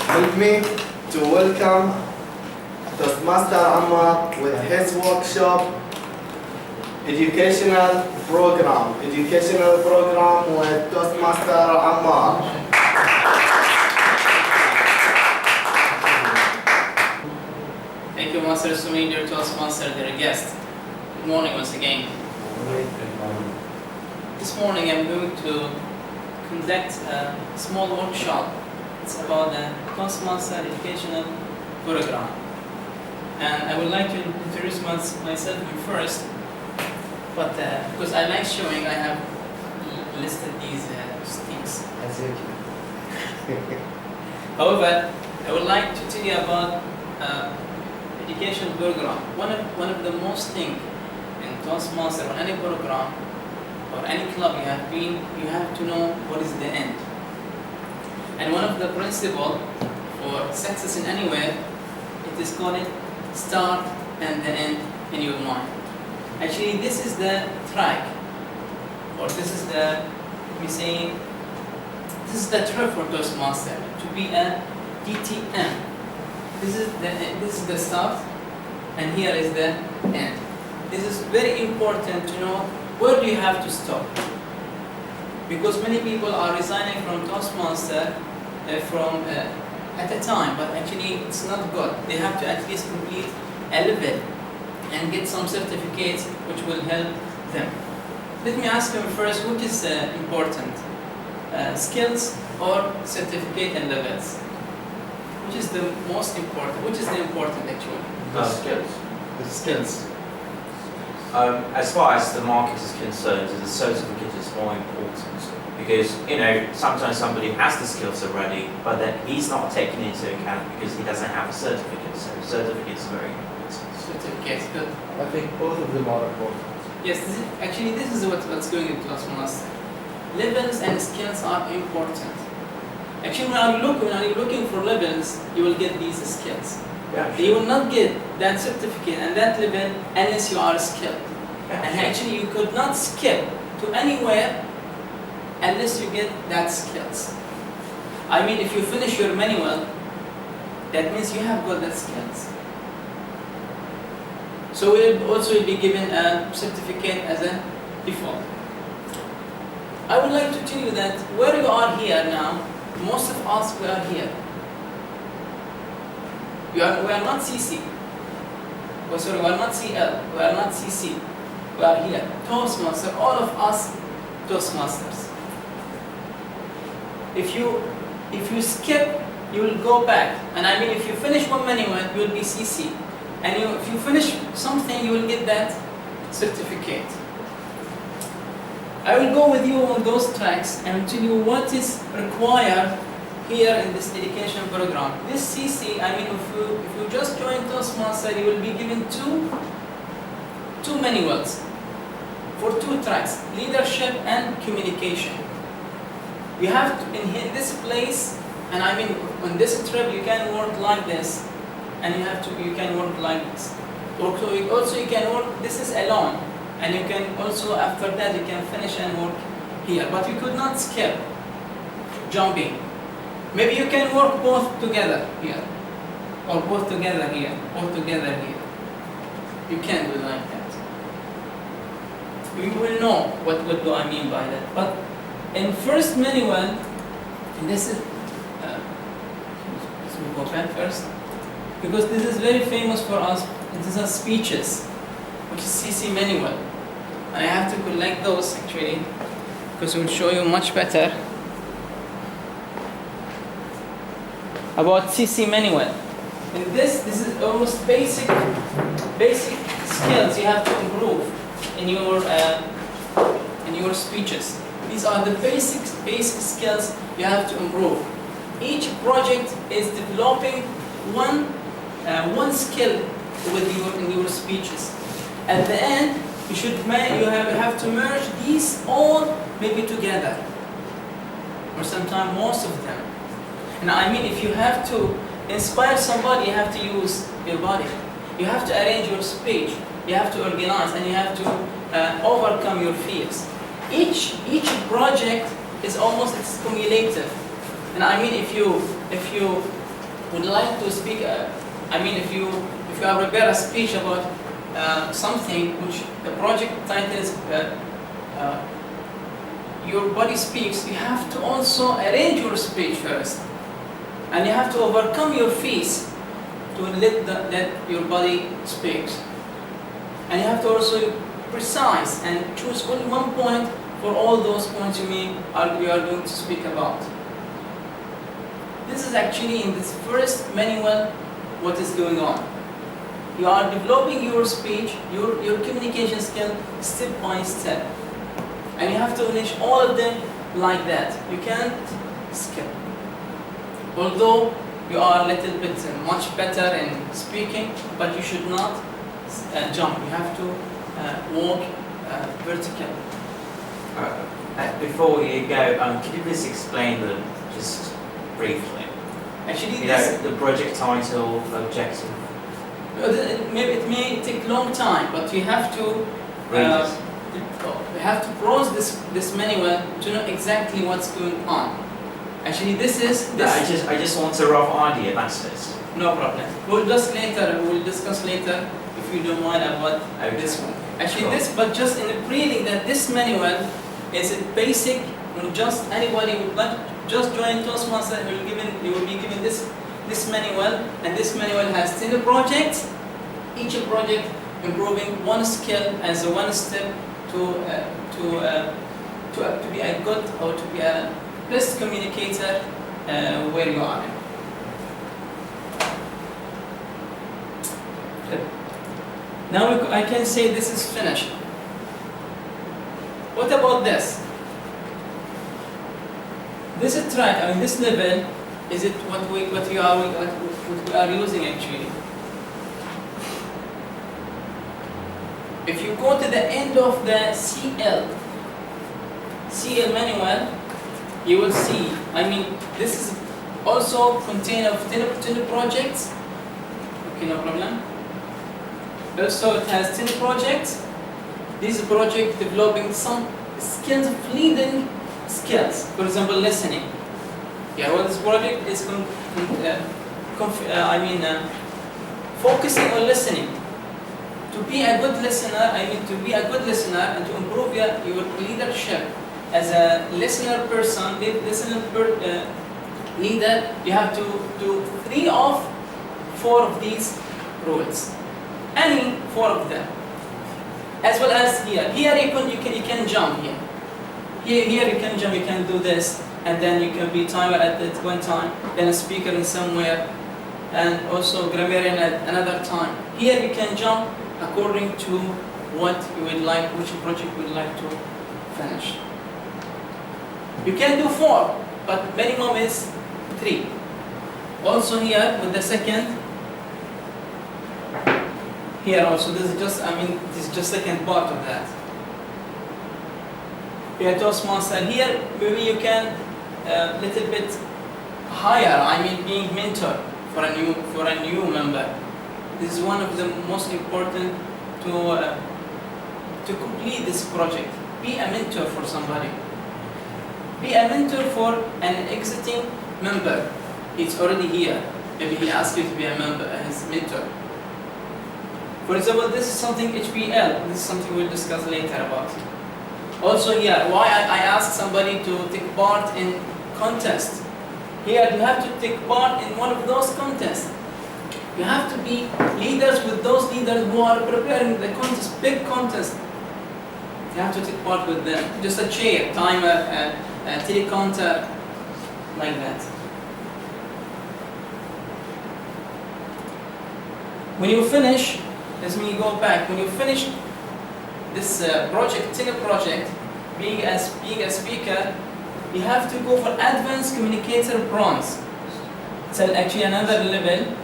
Help me to welcome Toastmaster Ammar with his workshop, educational program with Toastmaster Ammar. Thank you, Master Sumi, dear Toastmaster, dear guest. Good morning once again. This morning I'm going to conduct a small workshop. It's about the Toastmaster educational program. And I would like to introduce myself first, but because I like showing, I have listed these things. However, I would like to tell you about education program. One of the most thing in Toastmaster or any program or any club you have to know what is the end. And one of the principles for success in anywhere, it is called start and the end in your mind. Actually, this is the track, or this is the track for Toastmaster to be a DTM. This is the start, and here is the end. This is very important to know where do you have to stop, because many people are resigning from Toastmaster at a time, but actually it's not good. They have to at least complete a level and get some certificates which will help them. Let me ask you first, which is important? Skills or certificate and levels? Which is the most important? Which is the important actually? The skills. The skills. As far as the market is concerned, the certificate is more important because sometimes somebody has the skills already, but then he's not taken into account because he doesn't have a certificate. So certificate is very important. Certificates, good. I think both of them are important. Yes, this is what's going into Toastmaster. Levels and skills are important. Actually, when you're looking for levels, you will get these skills. Yeah, You will not get that certificate and that level unless you are skilled. Yeah, And actually, you could not skip to anywhere unless you get that skills. I mean, if you finish your manual, that means you have got that skills. So we'll also be given a certificate as a default. I would like to tell you that where you are here now, most of us, we are here. We are not CC. Oh, sorry, we are not CL. We are not CC. We are here. Toastmaster, all of us Toastmasters. If you skip, you will go back. And I mean, if you finish one manual, you will be CC. And if you finish something, you will get that certificate. I will go with you on those tracks and tell you what is required here in this education program. This CC, I mean, if you just join Toastmaster, you will be given two manuals for two tracks, leadership and communication. You have to, in this place, and I mean, on this trip, you can work like this, and you can work like this. Also, you can work, this is alone, and you can also, after that, you can finish and work here. But you could not skip jumping. Maybe you can work both together here, or both together here, or together here. You can do like that. You will know what do I mean by that. But in first manual, and this is, let's go back first, because this is very famous for us. This is speeches, which is CC manual. And I have to collect those actually, because it will show you much better about CC manual. And this is almost basic skills you have to improve in your speeches. These are the basic skills you have to improve. Each project is developing one skill in your speeches. At the end, you have to merge these all maybe together, or sometimes most of them. And I mean, if you have to inspire somebody, you have to use your body. You have to arrange your speech. You have to organize, and you have to overcome your fears. Each project is almost cumulative. And I mean, if you would like to speak, if you have prepared a speech about something which the project title is Your Body Speaks, you have to also arrange your speech first. And you have to overcome your face to let your body speaks. And you have to also precise and choose only one point for all those points you are going to speak about. This is actually in this first manual what is going on. You are developing your speech, your communication skill step by step. And you have to finish all of them like that. You can't skip. Although you are a little bit much better in speaking, but you should not jump. You have to walk vertically. Before you go, could you please explain them just briefly? Actually, The project title, objective. it may take long time, but you have to we have to browse this manual to know exactly what's going on. Actually, this. I just want a rough idea. That's it. No problem. We'll discuss later if you don't mind about this one. Actually, Sure. but just in the reading that this manual is a basic. When just anybody would like just join Toastmaster, you will be given this manual, and this manual has 10 projects. Each project improving one skill as a one step to be a good or to be a best communicator where you are. Good. Now I can say this is finished. What about this? This is track. This level is it what we are using actually. If you go to the end of the CL manual, you will see. This is also contain of 10 projects. Okay, no problem. Also, it has 10 projects. This project developing some skills of leading skills. For example, listening. Well, this project is focusing on listening. To be a good listener, and to improve your leadership as a leader, you have to do 3 of 4 of these rules. Any 4 of them. As well as here. Here you can jump here. Here you can jump, you can do this, and then you can be timer at one time, then a speaker in somewhere, and also grammarian at another time. Here you can jump according to what you would like, which project you would like to finish. You can do 4, but minimum is 3. Also here with the second, here also this is just second part of that. Here Toastmaster, here maybe you can little bit higher, being mentor for a new member. This is one of the most important to complete this project. Be a mentor for somebody. Be a mentor for an exiting member. It's already here. Maybe he asked you to be a member, his mentor. For example, this is something HPL. This is something we'll discuss later about. Also here, why I asked somebody to take part in contest. Here you have to take part in one of those contests. You have to be leaders with those leaders who are preparing the contest, big contest. You have to take part with them. Just a chair, timer, a telecounter, like that. When you finish, let me go back. When you finish this project, 10 project, being a speaker, you have to go for advanced communicator bronze. So actually another level.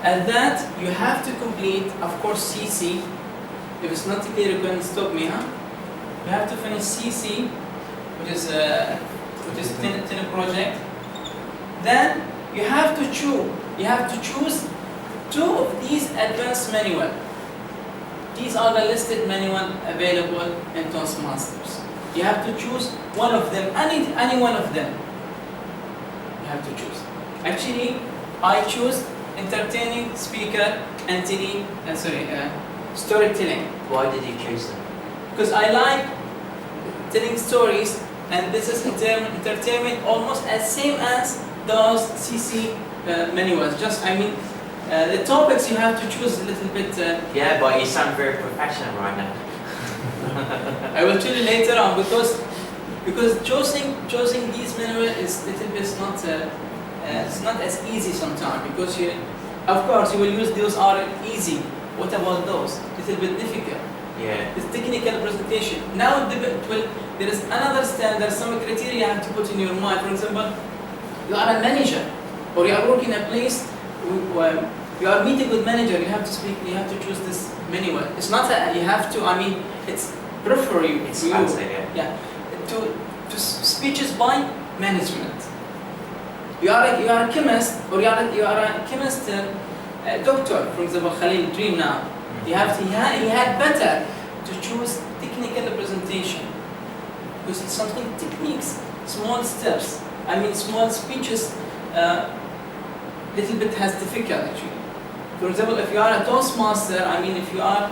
At that, you have to complete, of course, CC. If it's not clear, you can stop me, huh? You have to finish CC, which is 10 project. Then you have to choose. You have to choose 2 of these advanced manual. These are the listed manual available in Toastmasters. You have to choose one of them, any one of them. You have to choose. Actually, I choose entertaining speaker and storytelling. Why did you choose them? Because I like telling stories, and this is entertainment almost as same as those CC manuals. The topics you have to choose a little bit. Yeah, but you sound very professional right now. I will tell you later on, because choosing these manuals is little bit it's not as easy sometimes, because of course you will use those are easy. What about those? Little bit difficult. Yeah. It's technical presentation. Now there is another standard, some criteria you have to put in your mind. For example, you are a manager, or you are working in a place where you are meeting with manager. You have to speak. You have to choose this manual. It's not that you have to. I mean, it's prefer you. It's to you. fancy, yeah. To speeches by management. You are a chemist, or you are a chemist doctor. For example, Khalil Dream now. He had better to choose technical presentation, because it's something techniques, small steps. I mean, small speeches, little bit has difficult actually. For example, if you are a Toastmaster, I mean, if you are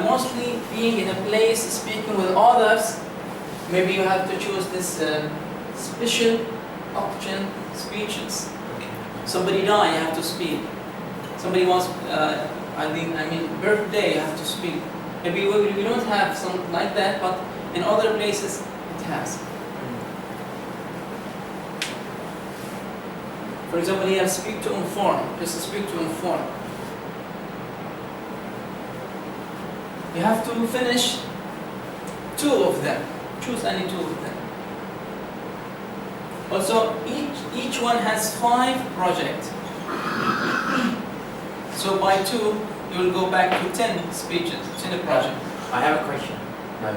mostly being in a place speaking with others, maybe you have to choose this special option speeches. Somebody die, you have to speak. Somebody wants, birthday, you have to speak. Maybe we don't have something like that, but in other places it has. For example, here, speak to inform. Just speak to inform. You have to finish 2 of them. Choose any 2 of them. Also, each one has 5 projects. So by 2, you will go back to 10 speeches, 10 projects. I have a question. No.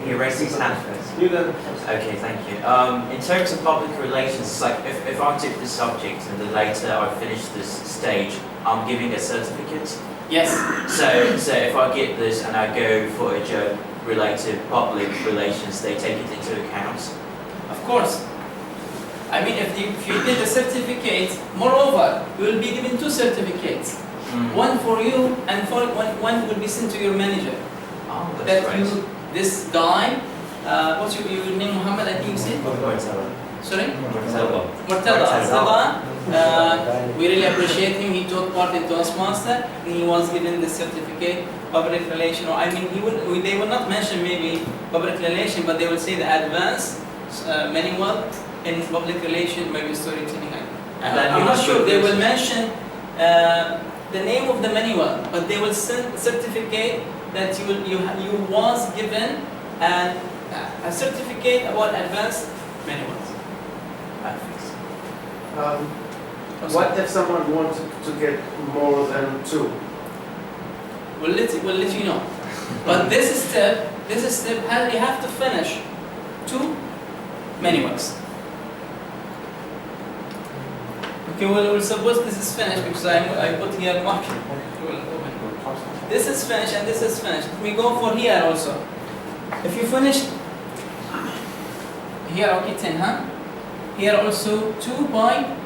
He raised his hand first. You then. Okay, thank you. In terms of public relations, it's like if I took this subject and then later I finish this stage, I'm giving a certificate. Yes. So if I get this and I go for a job related to public relations, they take it into account. Of course. I mean, if you get a certificate, moreover, you will be given 2 certificates. One for you, and one will be sent to your manager. Oh, that's great. This guy, what's your name, Muhammad, I think you said? Sorry? Murtada. We really appreciate him. He took part in Toastmaster, and he was given the certificate, public relation. Or I mean, they will not mention maybe public relation, but they will say the advanced manual in public relation, maybe storytelling. I'm not sure. They will mention the name of the manual, but they will send a certificate that you was given a certificate about advanced manuals. What if someone wants to get more than 2? We'll let you know. But this step, you have to finish 2 manuals. Okay, we'll suppose this is finished, because I put here mark. This is finished and this is finished. We go for here also. If you finish here, okay, 10, huh? Here also 2 by 5.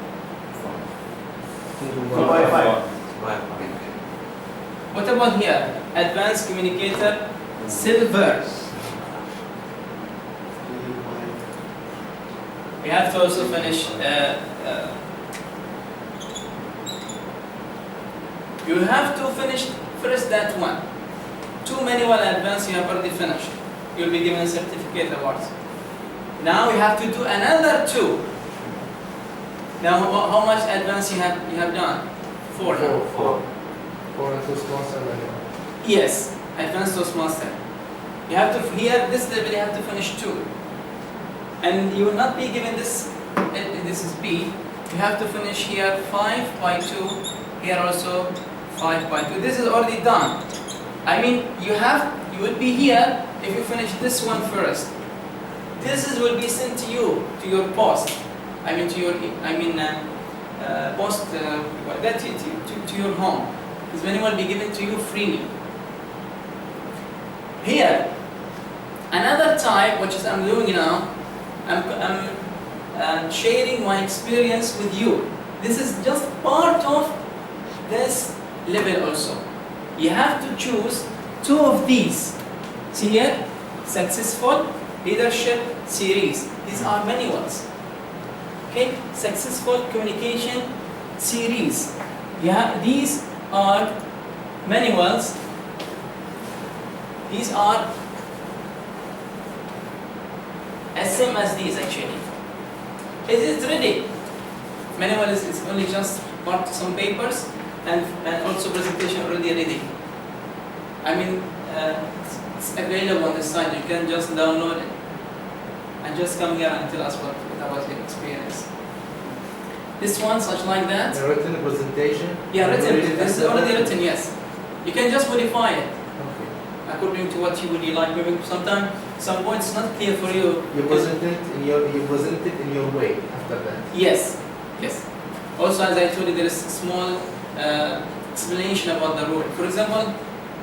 What about here? Advanced communicator, silver. We have to also finish. You have to finish first that one. 2 manual advanced you have already finished. You'll be given a certificate awards. Now you have to do another 2. Now how much advance you have done? 4. 4 Toastmaster manual. Yes, advanced Toastmaster. You have to this level you have to finish 2. And you will not be given this. This is B. You have to finish here 5 by 2. Here also 5 by 2. This is already done. I mean, you will be here if you finish this one first. This will be sent to you, to your post. I mean, post to your home. This manual will be given to you freely. Here, another type, which is I'm doing now, I'm sharing my experience with you. This is just level also. You have to choose two of these. See here, successful leadership series. These are manuals. Okay, successful communication series. These are manuals. These are as same as these actually. It is ready. Manual is only just marked some papers and also presentation already ready. I mean, it's available on the site. You can just download it and just come here and tell us what about your experience. This one, such like that. The written presentation? Yeah, written. This is already written, yes. You can just modify it Okay. according to what you would like. Maybe sometimes some points not clear for you. You present it in your way after that. Yes, yes. Also, as I told you, there is small explanation about the rule. For example,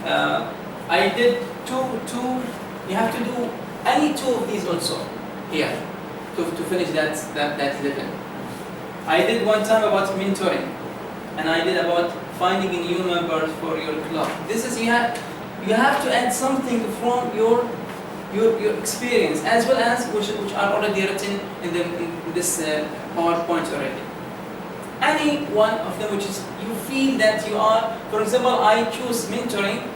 I did two. You have to do any two of these also here to finish that level. I did one time about mentoring, and I did about finding a new members for your club. This is you have to add something from your experience as well as which are already written in this PowerPoint already. Any one of them which is you feel that you are, for example, I choose mentoring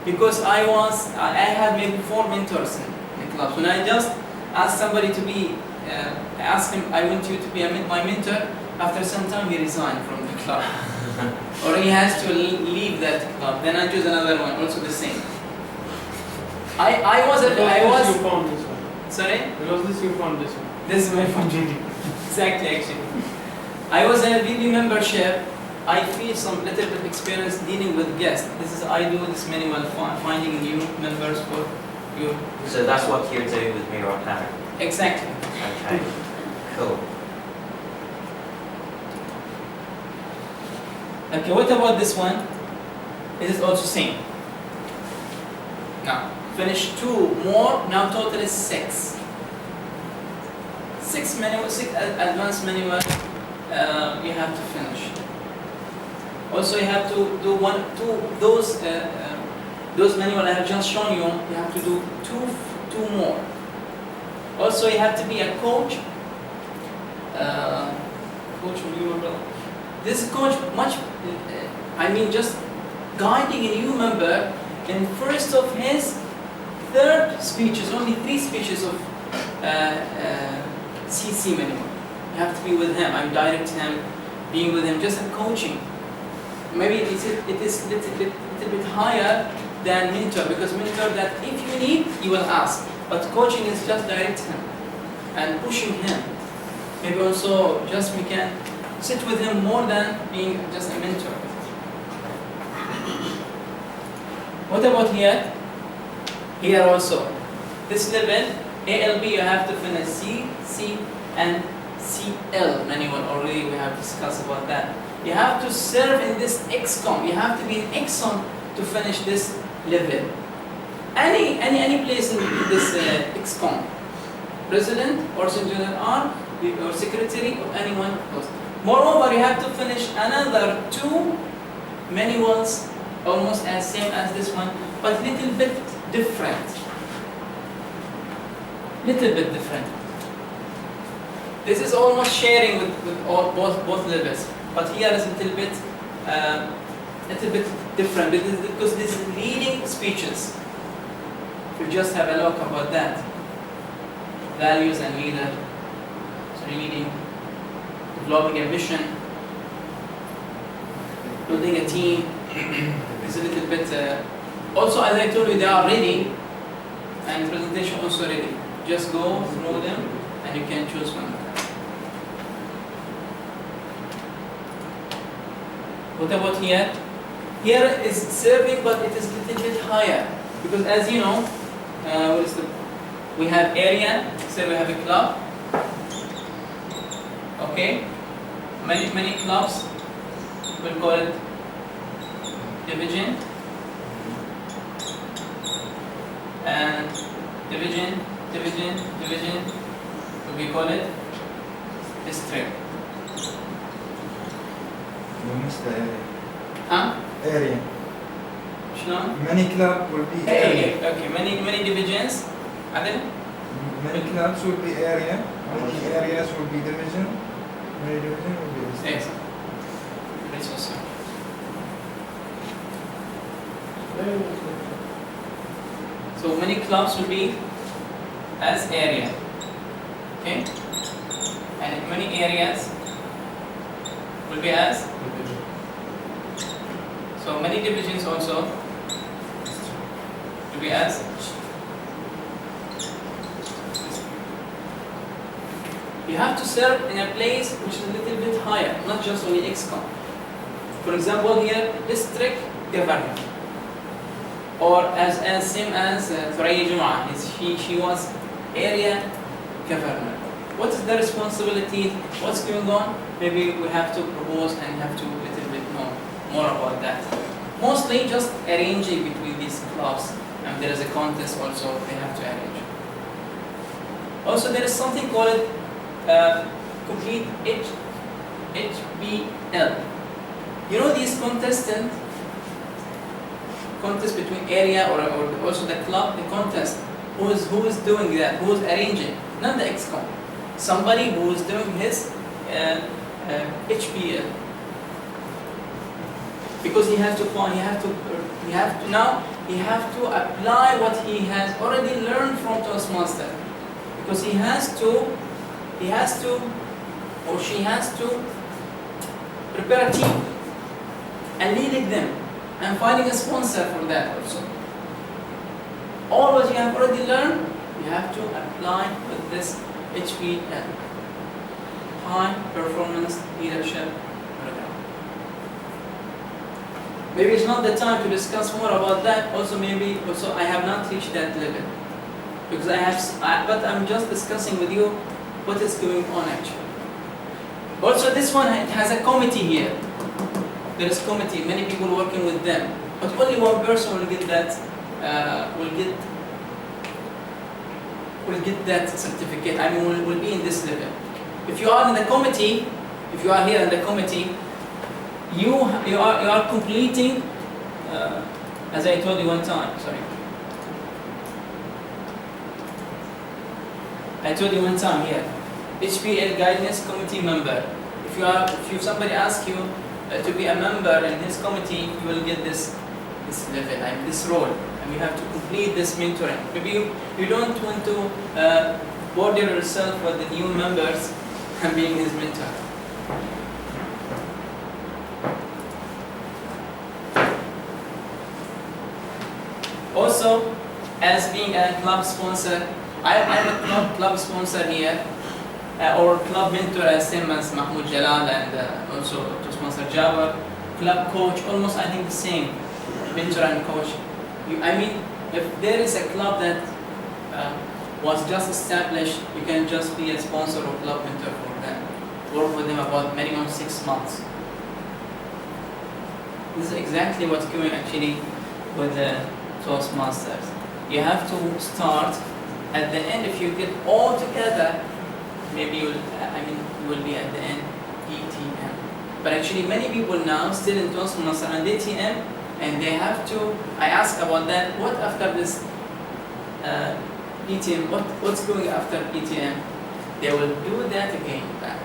because I had maybe 4 mentors in the club. When I just ask somebody to be, ask him, I want you to be my mentor. After some time, he resigned from the club, or he has to leave that club. Then I choose another one, also the same. I was. You found this one. Sorry. Because this you found this one. This is my phone. Exactly, actually. I was in a VB membership. I feel some little bit experience dealing with guests. I do this minimal finding new members for you. So that's what you're doing with me right now. Exactly. Okay. Cool. Okay, what about this one? It is also same. Now, finish 2 more, now total is 6. 6 advanced manual you have to finish. Also you have to do those manual I have just shown you, you have to do two more. Also you have to be a coach. Coach, will you remember? This coach just guiding a new member in first of his 3rd speeches, only 3 speeches of CC minimum. You have to be with him. I'm directing him, being with him, just a coaching. Maybe it is a little bit higher than mentor, because mentor that if you need, you will ask. But coaching is just directing him and pushing him. Maybe also just we can sit with him more than being just a mentor. What about here? Here also. This level, ALB, you have to finish C, C, and CL manual. Already we have discussed about that. You have to serve in this XCOM. You have to be in XCOM to finish this level. Any place in this XCOM, president or general R or secretary or anyone else. Moreover, you have to finish another 2 manuals, almost as same as this one, but little bit different. Little bit different. This is almost sharing with both levels, but here is a little bit different because this is leading speeches. If you just have a look about that, values and leader, so leading, developing a mission, building a team. It's a little bit. Also, as I told you, they are ready, and presentation also ready. Just go through them, and you can choose one. What about here? Here is serving, but it is a little bit higher, because as you know, we have area. Say we have a club. Okay, many clubs. We'll call it division, and division. We call it district. ها؟ area. شلون؟ Many club will be area. Okay, many divisions. عدل؟ Many clubs will be area. Many areas will be division. Many division will be district. Excellent. Very awesome. So many clubs will be as area. Okay? And many areas will be as. So many divisions also will be as. You have to serve in a place which is a little bit higher, not just only XCOM. For example, here, district governor. Or as same as Thuraya Jum'a, she was area governor. What is the responsibility? What's going on? Maybe we have to propose and have to little bit know more about that. Mostly just arranging between these clubs, and there is a contest also they have to arrange. Also, there is something called complete HBL. You know these contest between area or also the club, the contest. Who is doing that? Who is arranging? Not the XCOM. Somebody who is doing his HBL. Because he has to apply what he has already learned from Toastmaster. Because he has to or she has to prepare a team and leading them and finding a sponsor for that also. All what you have already learned, you have to apply with this HPL, High Performance Leadership Program. Maybe it's not the time to discuss more about that. Also, I have not reached that level because but I'm just discussing with you what is going on actually. Also, this one it has a committee here. There is committee, many people working with them, but only one person will get that. Will get that certificate. I mean, will be in this level. If you are in the committee, if you are here in the committee, you are completing, as I told you one time. Sorry, I told you one time here. HPL guidance committee member. If somebody asks you to be a member in his committee, you will get this level, this role, and you have to complete this mentoring. Maybe you don't want to border yourself with the new members and being his mentor. Also, as being a club sponsor, I'm a club sponsor here, or club mentor, same as Mahmoud Jalal and also Toastmaster Jaffar. Club coach, almost I think the same. Mentor and coach. If there is a club that was just established, you can just be a sponsor or club mentor for them. Work with them about minimum 6 months. This is exactly what's going actually with the Toastmasters. You have to start at the end. If you get all together, maybe you will be at the end ETM. But actually, many people now still in Toastmaster and ETM, and they have to. I ask about that. What after this ETM? What's going after ETM? They will do that again back.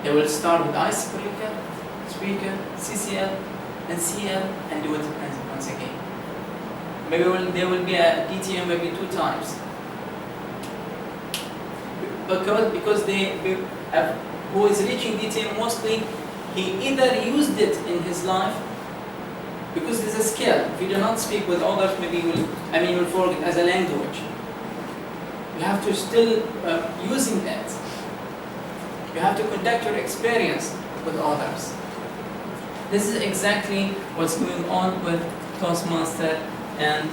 They will start with icebreaker, speaker, CCL, and CL, and do it once again. Maybe there will be a ETM maybe 2 times. Because who is reaching DTM mostly, he either used it in his life, because it's a skill. If you do not speak with others, maybe you will forget as a language. You have to still using that. You have to conduct your experience with others. This is exactly what's going on with Toastmaster. And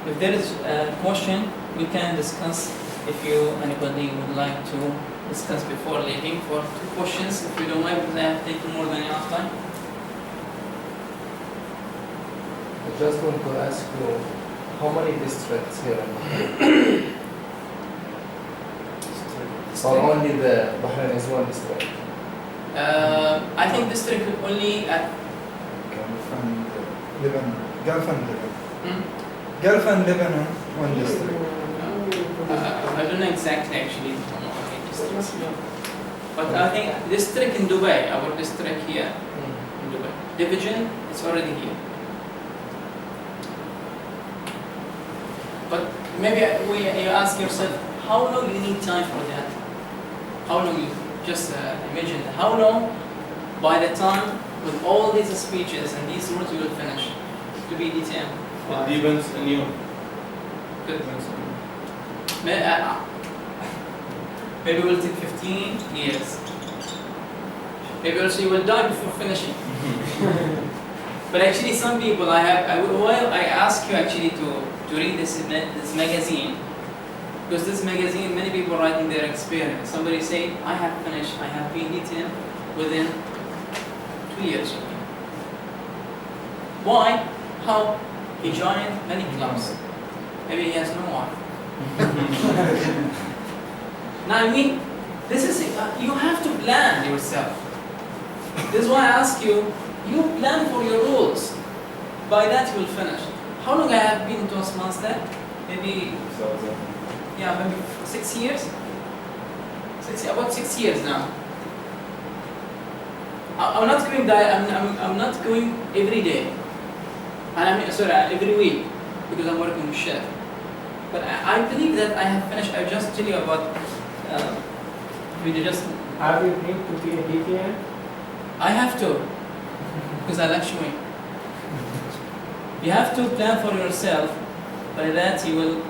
if there is a question, we can discuss. If anybody would like to discuss before leaving for 2 questions, if you don't mind, because I have taken more than enough time. I just want to ask you, how many districts here in Bahrain? Or only the Bahrain is one district? I think this trick will only at Gulf and Lebanon. Gulf and Lebanon. hmm? Gulf and Lebanon, one district. I don't know exactly actually. But I think district in Dubai, our district here in Dubai. Division, it's already here. But maybe you ask yourself, how long you need time for that? How long you just imagine how long by the time with all these speeches and these rules you will finish to be DTM? It depends on you. Good. Maybe it will take 15 years. Maybe also you will die before finishing. But actually, some people I ask you actually to read this magazine, because this magazine many people writing their experience. Somebody say I have finished, I have been DTM within 2 years. Why? How? He joined many clubs. Maybe he has no wife. Now I mean, this is you have to plan yourself. This is why I ask you. You plan for your rules. By that you will finish. How long I have been Toastmaster? Maybe maybe 6 years. About 6 years now. I'm not going I'm not going every day. And every week because I'm working with chef. But I believe that I have finished. I'll just tell you about. Have you been to be a DTM? I have to, because I like showing. You have to plan for yourself. By that you will.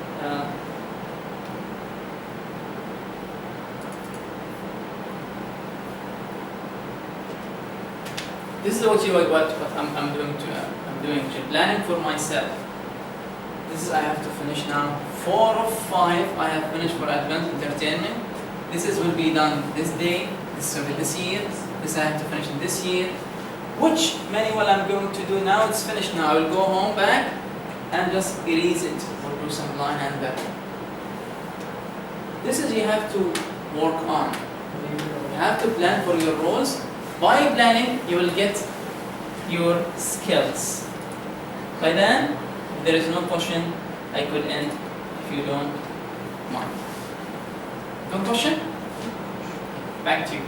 This is what I'm doing planning for myself. This is I have to finish now. 4 or 5 I have finished for advanced entertainment. This will be done this day. This will be this year. This I have to finish in this year. Which manual I'm going to do now? It's finished now. I will go home back and just erase it or do some line and back. This is you have to work on. You have to plan for your roles. By planning, you will get your skills. By then, there is no question I could end if you don't mind. No question? Back to you.